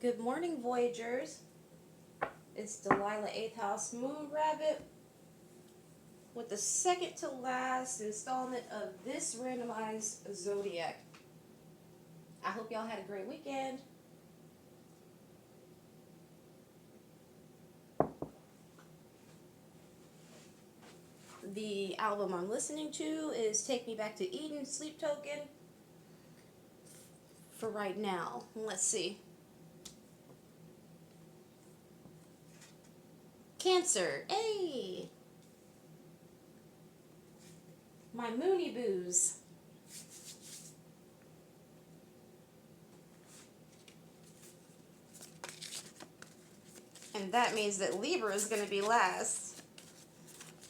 Good morning, Voyagers. It's Delilah 8th House Moon Rabbit with the second to last installment of this randomized zodiac. I hope y'all had a great weekend. The album I'm listening to is Take Me Back to Eden, Sleep Token. For right now, let's see. Cancer, hey! My Moony Boos. And that means that Libra is going to be last.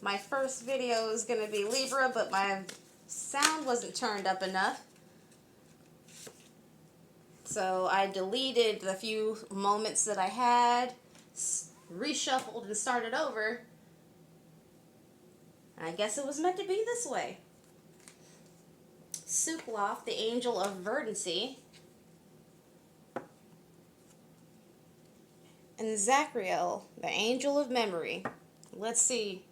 My first video is going to be Libra, but my sound wasn't turned up enough. So I deleted the few moments that I had, reshuffled and started over. I guess it was meant to be this way. Suploff, the angel of verdancy. And Zachriel, the angel of memory. Let's see,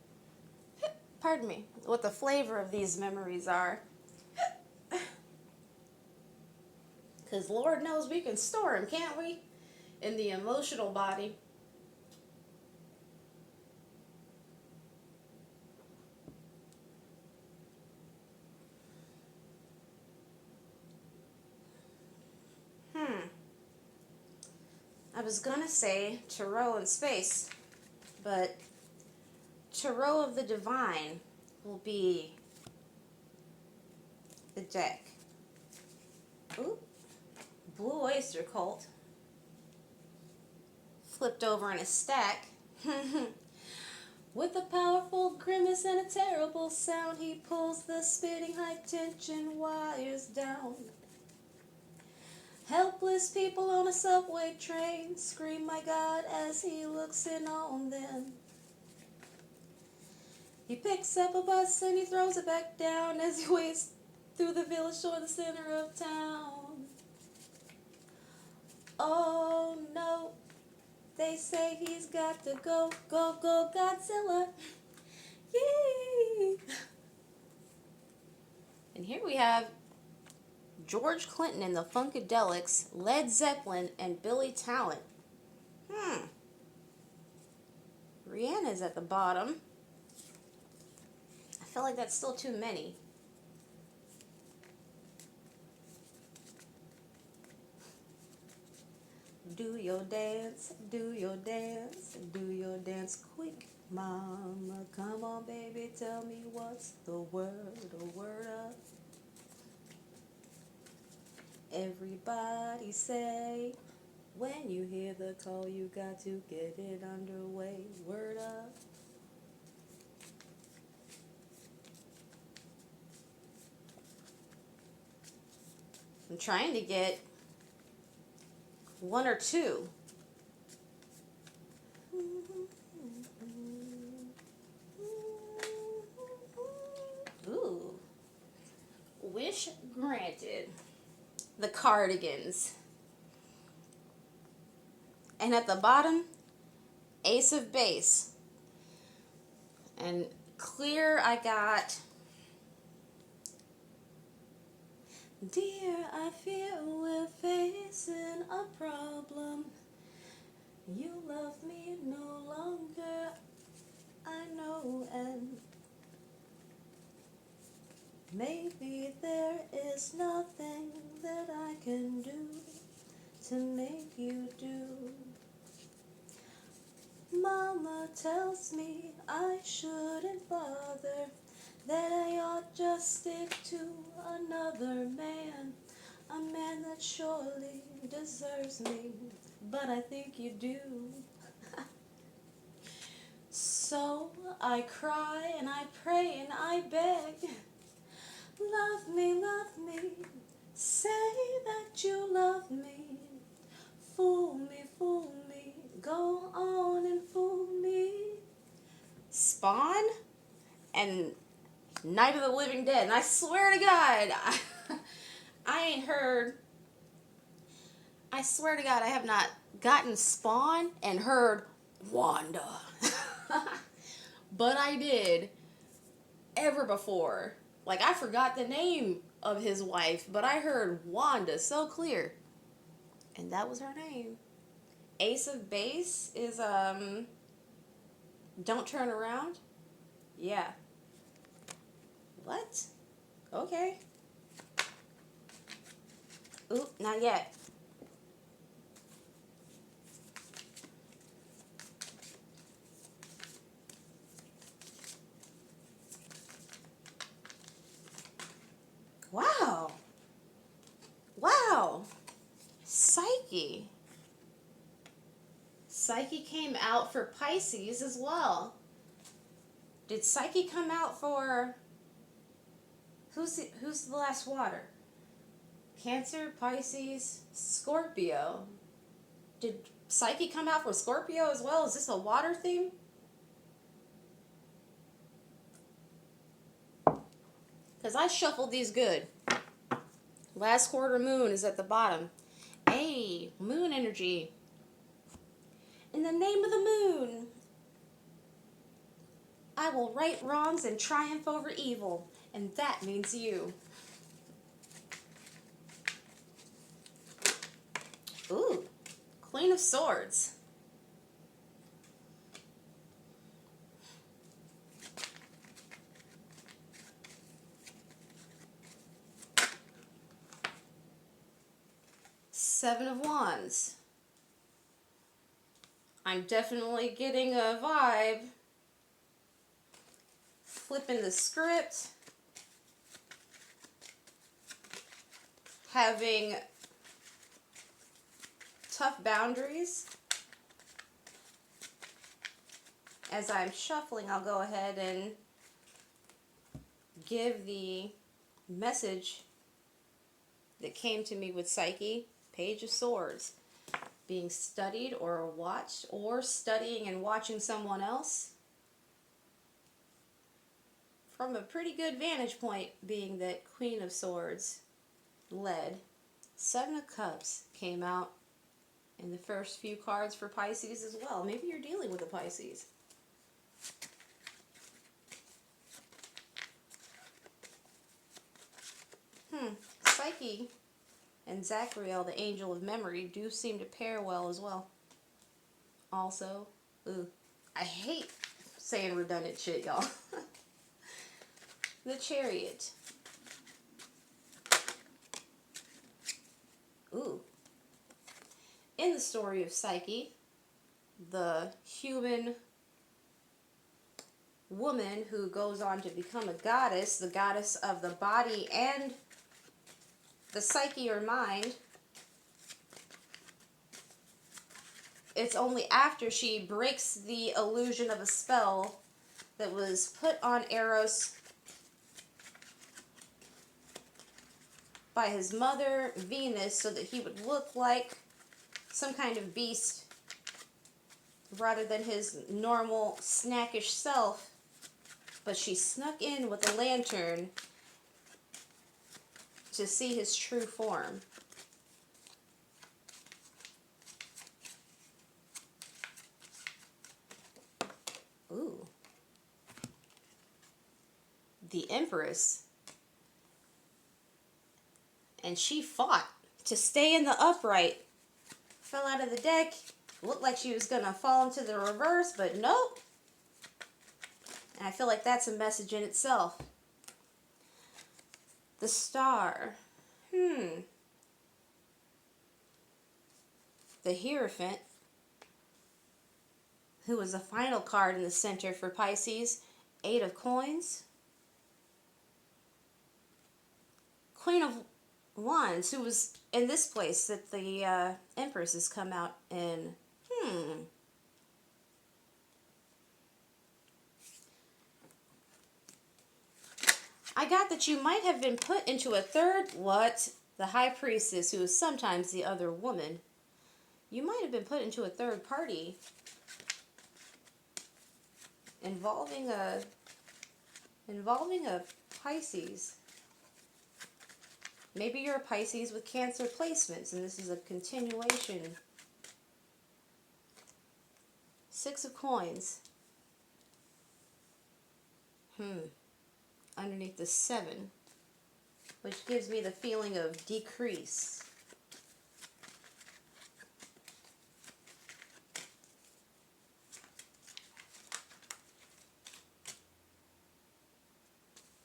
pardon me, what the flavor of these memories are. Because Lord knows we can store them, can't we? In the emotional body. I was gonna say Tarot in space, but Tarot of the Divine will be the deck. Ooh, Blue Oyster Cult. Flipped over in a stack. With a powerful grimace and a terrible sound, he pulls the spitting high tension wires down. Helpless people on a subway train scream, my God, as he looks in on them. He picks up a bus and he throws it back down as he waits through the village toward the center of town. Oh no, they say he's got to go, go, go, Godzilla. Yee! And here we have George Clinton and the Funkadelics, Led Zeppelin, and Billy Talent. Rihanna's at the bottom. I feel like that's still too many. Do your dance, do your dance, do your dance quick, mama. Come on, baby, tell me what's the word up. Everybody say, when you hear the call, you got to get it underway. Word up. I'm trying to get one or two. Ooh. Wish granted. The Cardigans. And at the bottom, Ace of Base. And clear, I got, dear, I fear we're facing a problem. You love me no longer, I know, and maybe there is nothing that I can do to make you do. Mama tells me I shouldn't bother, that I ought just stick to another man, a man that surely deserves me, but I think you do. So I cry and I pray and I beg, love me, say that you love me, fool me, go on and fool me. Spawn and Night of the Living Dead, and I swear to God, I ain't heard I swear to God, I have not gotten Spawn and heard Wanda. But I did ever before. Like, I forgot the name of his wife, but I heard Wanda so clear. And that was her name. Ace of Base is, Don't Turn Around. Yeah. What? Okay. Oop, not yet. Wow. Wow. Psyche. Psyche came out for Pisces as well. Did Psyche come out for... Who's the last water? Cancer, Pisces, Scorpio. Did Psyche come out for Scorpio as well? Is this a water theme? Because I shuffled these good. Last quarter moon is at the bottom. Hey, moon energy. In the name of the moon, I will right wrongs and triumph over evil. And that means you. Ooh, Queen of Swords. Seven of Wands. I'm definitely getting a vibe. Flipping the script. Having tough boundaries. As I'm shuffling, I'll go ahead and give the message that came to me with Psyche. Page of Swords. Being studied or watched, or studying and watching someone else. From a pretty good vantage point, being that Queen of Swords led. Seven of Cups came out in the first few cards for Pisces as well. Maybe you're dealing with a Pisces. Psyche and Zachariel, the angel of memory, do seem to pair well as well. Also, I hate saying redundant shit, y'all. The Chariot. Ooh. In the story of Psyche, the human woman who goes on to become a goddess, the goddess of the body and the psyche or mind, it's only after she breaks the illusion of a spell that was put on Eros by his mother, Venus, so that he would look like some kind of beast rather than his normal snackish self. But she snuck in with a lantern to see his true form. Ooh. The Empress. And she fought to stay in the upright. Fell out of the deck. Looked like she was going to fall into the reverse, but nope. And I feel like that's a message in itself. The Star. The Hierophant, who was the final card in the center for Pisces. Eight of Coins. Queen of Wands, who was in this place that the Empress has come out in. I got that you might have been put into a third, the High Priestess, who is sometimes the other woman. You might have been put into a third party involving a Pisces. Maybe you're a Pisces with Cancer placements, and this is a continuation. Six of Coins. Underneath the 7, which gives me the feeling of decrease.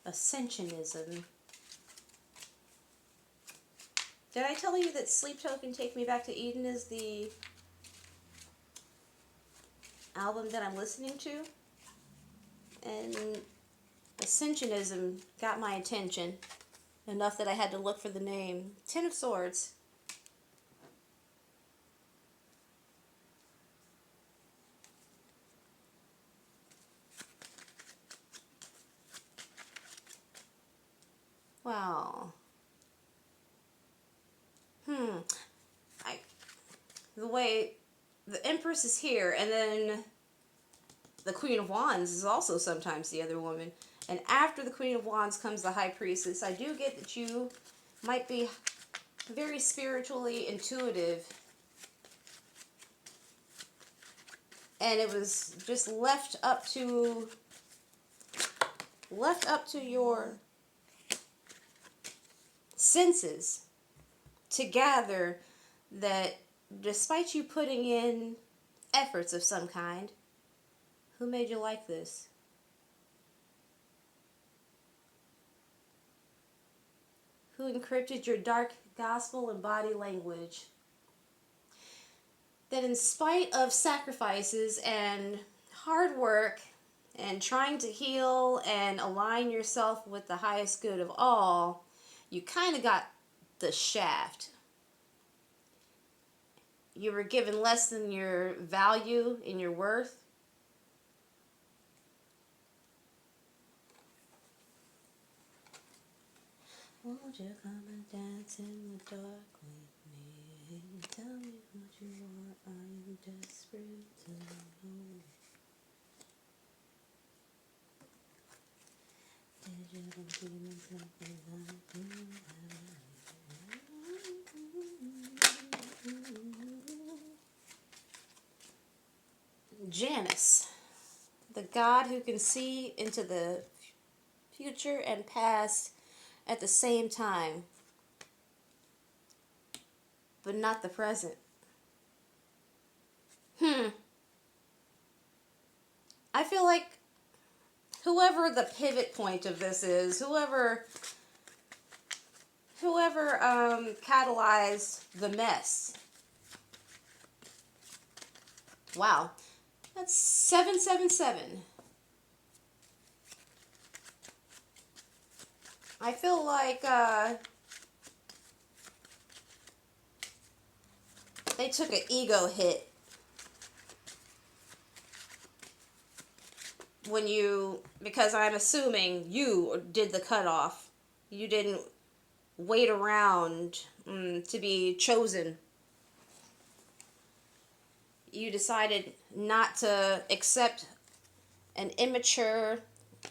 Ascensionism. Did I tell you that Sleep Token Take Me Back to Eden is the album that I'm listening to? And Ascensionism got my attention enough that I had to look for the name. Ten of Swords. Wow. The way the Empress is here, and then the Queen of Wands is also sometimes the other woman. And after the Queen of Wands comes the High Priestess. I do get that you might be very spiritually intuitive. And it was just left up to your senses to gather that despite you putting in efforts of some kind, who made you like this? Who encrypted your dark gospel and body language? That in spite of sacrifices and hard work and trying to heal and align yourself with the highest good of all, you kind of got the shaft. You were given less than your value and your worth. Won't you come and dance in the dark with me? Tell me what you want, I am desperate to know. Did you ever feel something like you? Janus, the god who can see into the future and past at the same time, but not the present. I feel like whoever the pivot point of this is, whoever catalyzed the mess. Wow, that's 777. I feel like they took an ego hit when because I'm assuming you did the cutoff. You didn't wait around to be chosen. You decided not to accept an immature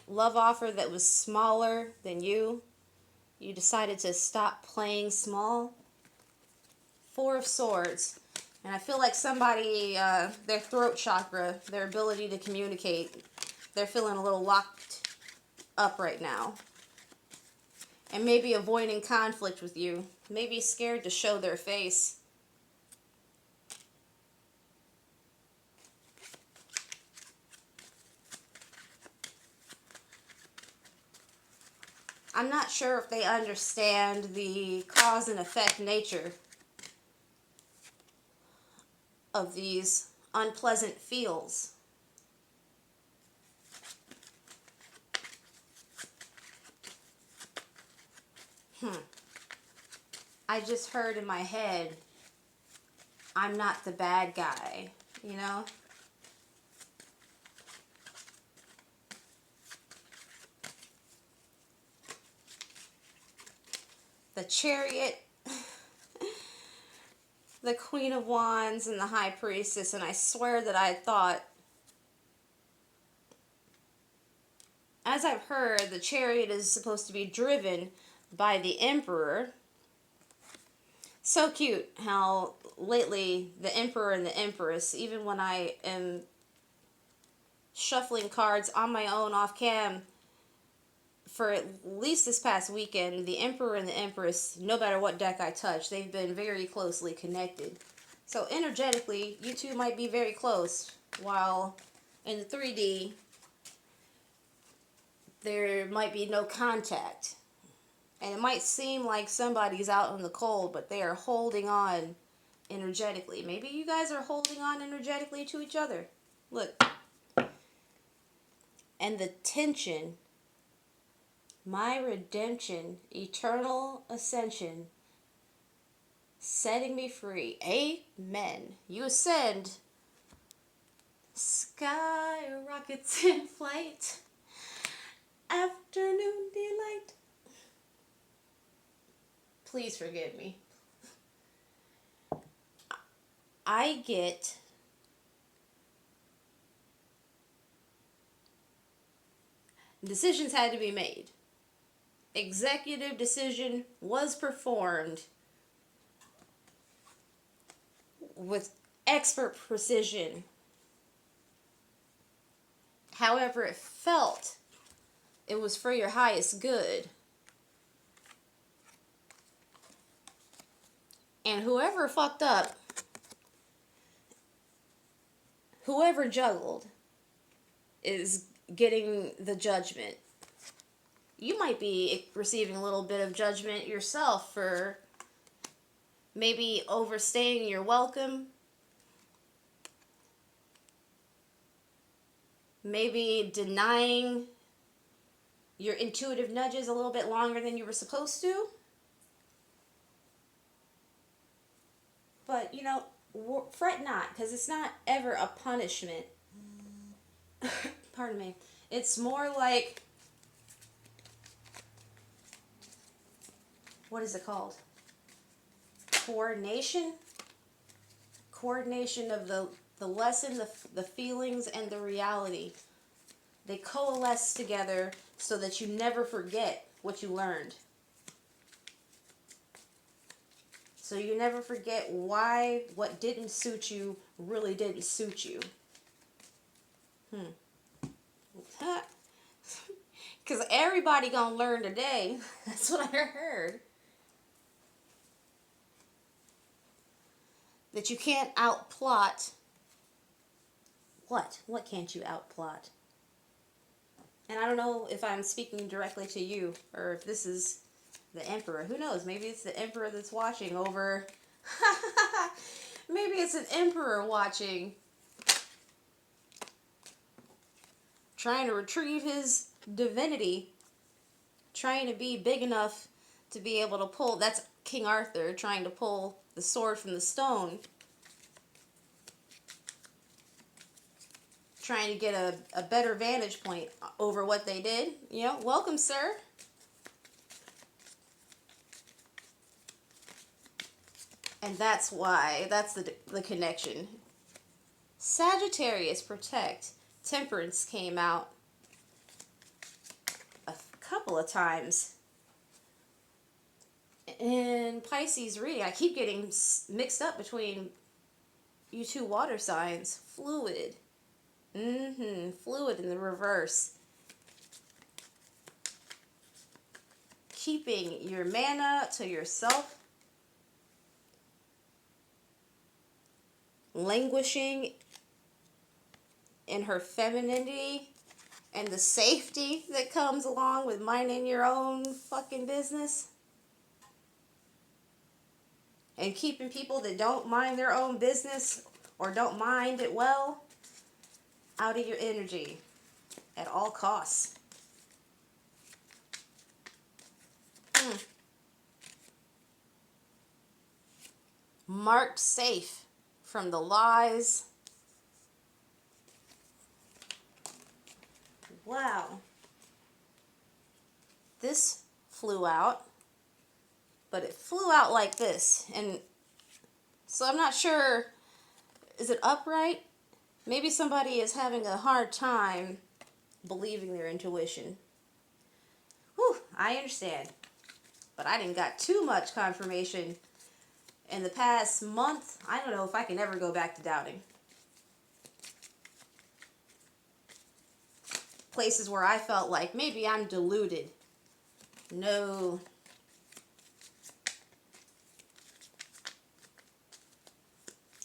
love offer that was smaller than you. You decided to stop playing small. 4 of Swords. And I feel like somebody, their throat chakra, their ability to communicate, they're feeling a little locked up right now. And maybe avoiding conflict with you. Maybe scared to show their face. I'm not sure if they understand the cause and effect nature of these unpleasant feels. I just heard in my head, I'm not the bad guy, you know? The Chariot, the Queen of Wands, and the High Priestess, and I swear that I thought, as I've heard, the Chariot is supposed to be driven by the Emperor, So cute how lately the Emperor and the Empress, even when I am shuffling cards on my own off cam, for at least this past weekend, the Emperor and the Empress, no matter what deck I touch, they've been very closely connected. So energetically, you two might be very close, while in the 3D, there might be no contact. And it might seem like somebody's out in the cold, but they are holding on energetically. Maybe you guys are holding on energetically to each other. Look. And the tension, my redemption, eternal ascension, setting me free. Amen. You ascend. Sky rockets in flight. Afternoon delight. Please forgive me. I get decisions had to be made. Executive decision was performed with expert precision. However it felt, it was for your highest good. And whoever fucked up, whoever juggled, is getting the judgment. You might be receiving a little bit of judgment yourself for maybe overstaying your welcome. Maybe denying your intuitive nudges a little bit longer than you were supposed to. But, you know, fret not, because it's not ever a punishment. Pardon me. It's more like, what is it called? Coordination? Coordination of the lesson, the feelings, and the reality. They coalesce together so that you never forget what you learned. So you never forget why what didn't suit you really didn't suit you. Because everybody gonna learn today. That's what I heard. That you can't outplot. What? What can't you outplot? And I don't know if I'm speaking directly to you or if this is the Emperor. Who knows? Maybe it's the Emperor that's watching over. Maybe it's an Emperor watching. Trying to retrieve his divinity. Trying to be big enough to be able to pull. That's King Arthur trying to pull the sword from the stone. Trying to get a better vantage point over what they did. You know, welcome, sir. And that's why, that's the connection. Sagittarius, protect. Temperance came out a couple of times. In Pisces reading, I keep getting mixed up between you two water signs. Fluid. Fluid in the reverse. Keeping your mana to yourself. Languishing in her femininity and the safety that comes along with minding your own fucking business. And keeping people that don't mind their own business or don't mind it well out of your energy at all costs. Marked safe from the lies. Wow. This flew out, but it flew out like this. And so I'm not sure, is it upright? Maybe somebody is having a hard time believing their intuition. Whew, I understand. But I didn't got too much confirmation In the past month, I don't know if I can ever go back to doubting. Places where I felt like maybe I'm deluded. No.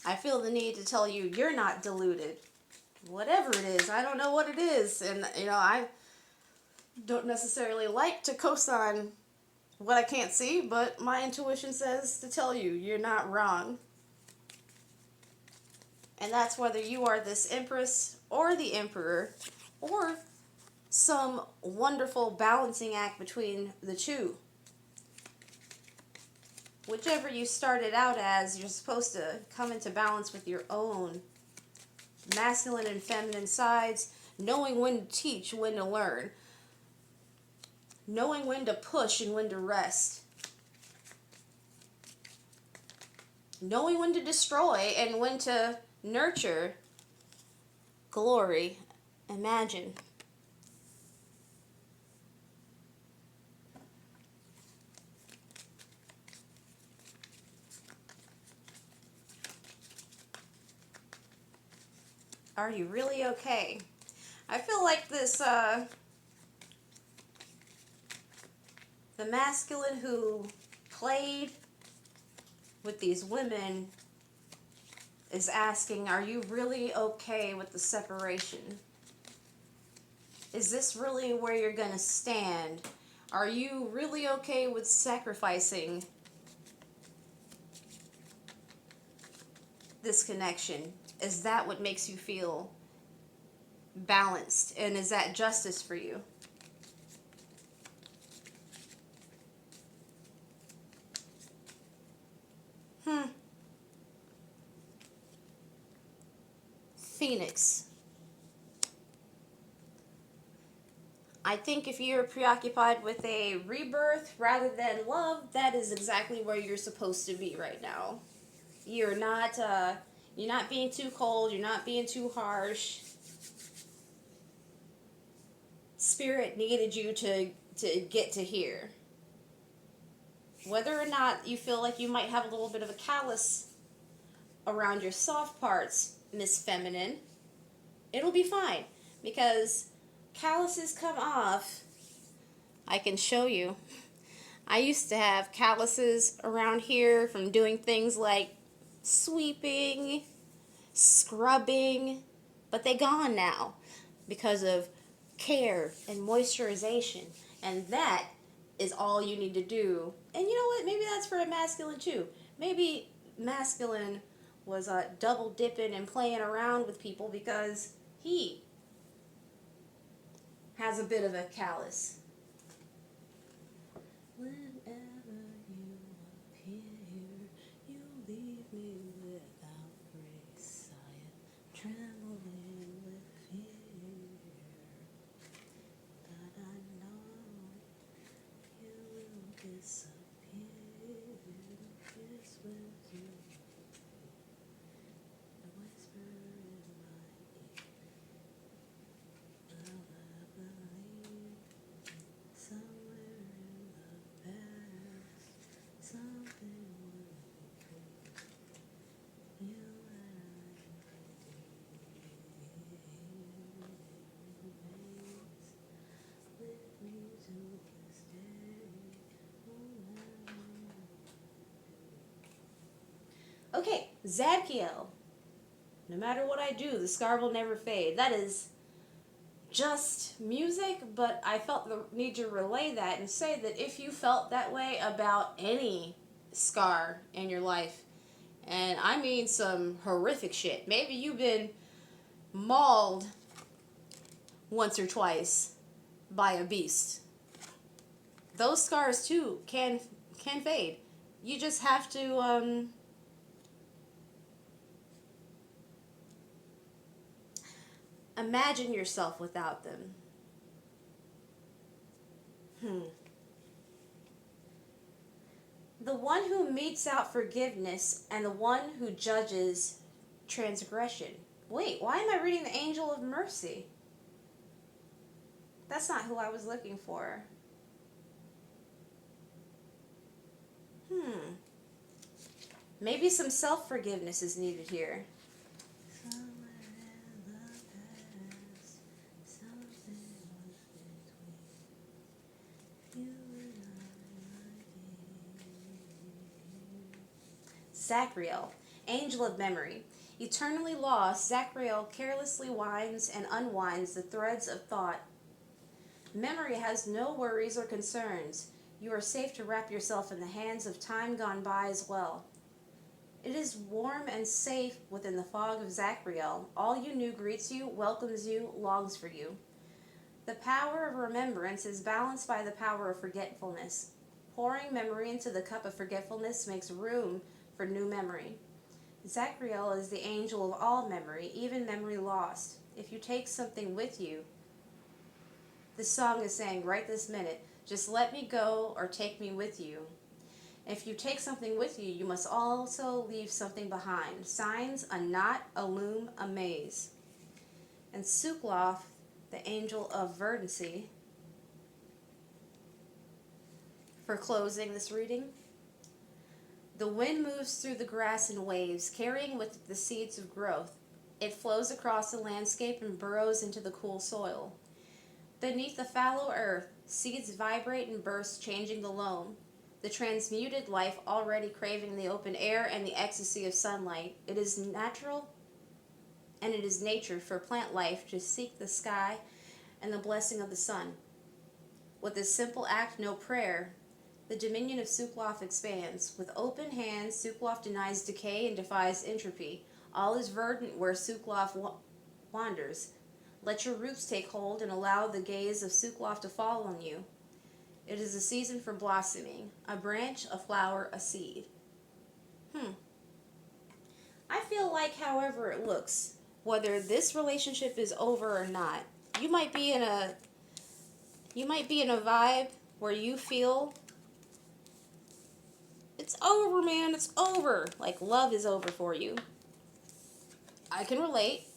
I feel the need to tell you, you're not deluded. Whatever it is, I don't know what it is. And, I don't necessarily like to co-sign what I can't see, but my intuition says to tell you, you're not wrong. And that's whether you are this Empress or the Emperor, or some wonderful balancing act between the two. Whichever you started out as, you're supposed to come into balance with your own masculine and feminine sides, knowing when to teach, when to learn, knowing when to push and when to rest, knowing when to destroy and when to nurture. Glory. Imagine. Are you really okay? I feel like this, the masculine who played with these women is asking, are you really okay with the separation? Is this really where you're going to stand? Are you really okay with sacrificing this connection? Is that what makes you feel balanced? And is that justice for you? Phoenix. I think if you're preoccupied with a rebirth rather than love, that is exactly where you're supposed to be right now. You're not being too cold, you're not being too harsh. Spirit needed you to get to here. Whether or not you feel like you might have a little bit of a callus around your soft parts, Miss Feminine, it'll be fine, because calluses come off. I can show you. I used to have calluses around here from doing things like sweeping, scrubbing, but they gone now because of care and moisturization, and that is all you need to do. And you know what? Maybe that's for a masculine too. Maybe masculine was double dipping and playing around with people because he has a bit of a callus. Whenever you appear, you leave me without grace. I am trembling with fear, but I know you will disappear. Kiss with you, the whisper in my ear. Will I believe somewhere in the past something will be clear? You and I with me to this day. Okay, Zadkiel. No matter what I do, the scar will never fade. That is just music, but I felt the need to relay that and say that if you felt that way about any scar in your life, and I mean some horrific shit, maybe you've been mauled once or twice by a beast, those scars too can fade. You just have to imagine yourself without them. The one who metes out forgiveness and the one who judges transgression. Wait, why am I reading the Angel of Mercy? That's not who I was looking for. Maybe some self-forgiveness is needed here. Somewhere in the past, something was between you and I. Zachriel, angel of memory. Eternally lost, Zachriel carelessly winds and unwinds the threads of thought. Memory has no worries or concerns. You are safe to wrap yourself in the hands of time gone by as well. It is warm and safe within the fog of Zachriel. All you knew greets you, welcomes you, longs for you. The power of remembrance is balanced by the power of forgetfulness. Pouring memory into the cup of forgetfulness makes room for new memory. Zachriel is the angel of all memory, even memory lost. If you take something with you, this song is saying right this minute, just let me go or take me with you. If you take something with you, you must also leave something behind. Signs, a knot, a loom, a maze. And Sukloth, the angel of verdancy, for closing this reading. The wind moves through the grass in waves, carrying with it the seeds of growth. It flows across the landscape and burrows into the cool soil. Beneath the fallow earth, seeds vibrate and burst, changing the loam. The transmuted life already craving the open air and the ecstasy of sunlight. It is natural and it is nature for plant life to seek the sky and the blessing of the sun. With this simple act, no prayer, the dominion of Sukloth expands. With open hands, Sukloth denies decay and defies entropy. All is verdant where Sukloth wanders. Let your roots take hold and allow the gaze of Sukloth to fall on you. It is a season for blossoming. A branch, a flower, a seed. I feel like however it looks, whether this relationship is over or not, you might be in a vibe where you feel it's over, man, it's over. Like love is over for you. I can relate.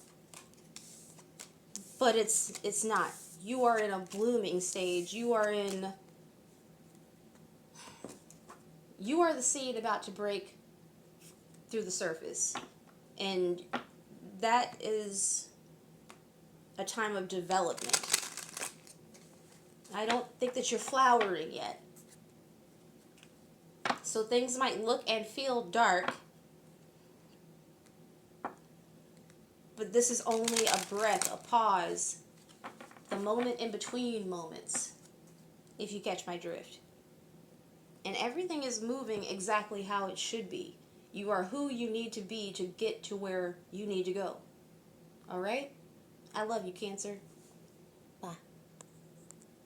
But it's not. You are in a blooming stage. You are the seed about to break through the surface. And that is a time of development. I don't think that you're flowering yet. So things might look and feel dark, but this is only a breath, a pause, the moment in between moments, if you catch my drift. And everything is moving exactly how it should be. You are who you need to be to get to where you need to go. All right? I love you, Cancer. Bye.